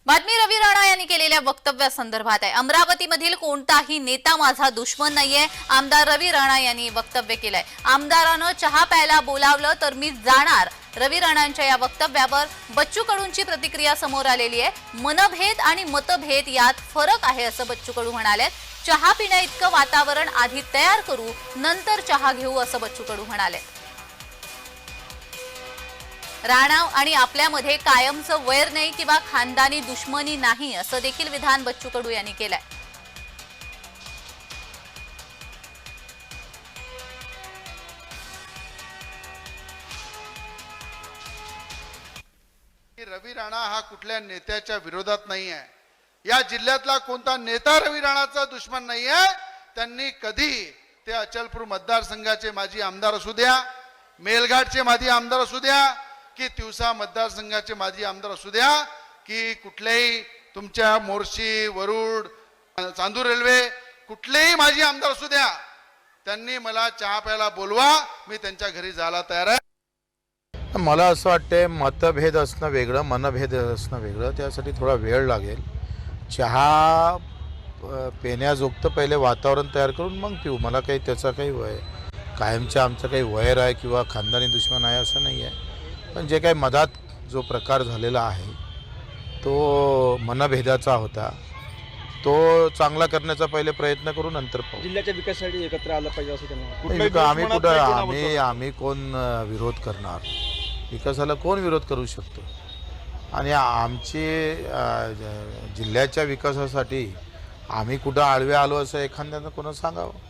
बातमी रवी राणा यांनी केलेल्या वक्तव्यासंदर्भात आहे। अमरावतीमधील कोणताही नेता माझा दुश्मन नाहीये, आमदार रवी राणा यांनी वक्तव्य केलंय। आमदारानं चहा प्यायला बोलावलं तर मी जाणार। रवी राणांच्या या वक्तव्यावर बच्चू कडूंची प्रतिक्रिया समोर आलेली आहे। मनभेद आणि मतभेद यात फरक आहे असं बच्चू कडू म्हणाले। चहा पिण्या इतकं वातावरण आधी तयार करू, नंतर चहा घेऊ असं बच्चू कडू म्हणाले। राणा आणि आपल्यामध्ये कायमचं वैर नाही किंवा खानदानी दुश्मनी नाही असं देखील विधान बच्चू कडू यांनी केलंय। रवी राणा हा कुठल्या नेत्याच्या विरोधात नाही आहे। या जिल्ह्यातला कोणता नेता रवी राणाचा दुश्मन नाही आहे। त्यांनी कधी ते अचलपूर मतदारसंघाचे माजी आमदार असू द्या, मेलघाटचे माजी आमदार असू द्या की तिवसा मतदारसंघाचे माजी आमदार असू द्या की कुठलेही तुमच्या मोर्शी, वरुड, चांदूर रेल्वे कुठलेही माजी आमदार असू द्या, त्यांनी मला चहा प्यायला बोलवा, मी त्यांच्या घरी जायला तयार आहे। मला असं वाटतंय मतभेद असणं वेगळं, मनभेद असणं वेगळं, त्यासाठी थोडा वेळ लागेल। चहा पिण्याजोगतं पहिले वातावरण तयार करून मग पिऊ। मला काही त्याचा काही कायमचं आमचं काही वैर आहे किंवा खानदानी दुश्मन आहे असं नाही आहे। पण जे काही मधात जो प्रकार झालेला आहे तो मनभेदाचा होता, तो चांगला करण्याचा पहिले प्रयत्न करू, नंतर पाहू। जिल्ह्याच्या विकासासाठी एकत्र आलं पाहिजे असं त्यांना आम्ही कोण विरोध करणार? विकासाला कोण विरोध करू शकतो? आणि आमची जिल्ह्याच्या विकासासाठी आम्ही कुठं आळवे आलो असं एखाद्यानं कोणा सांगावं?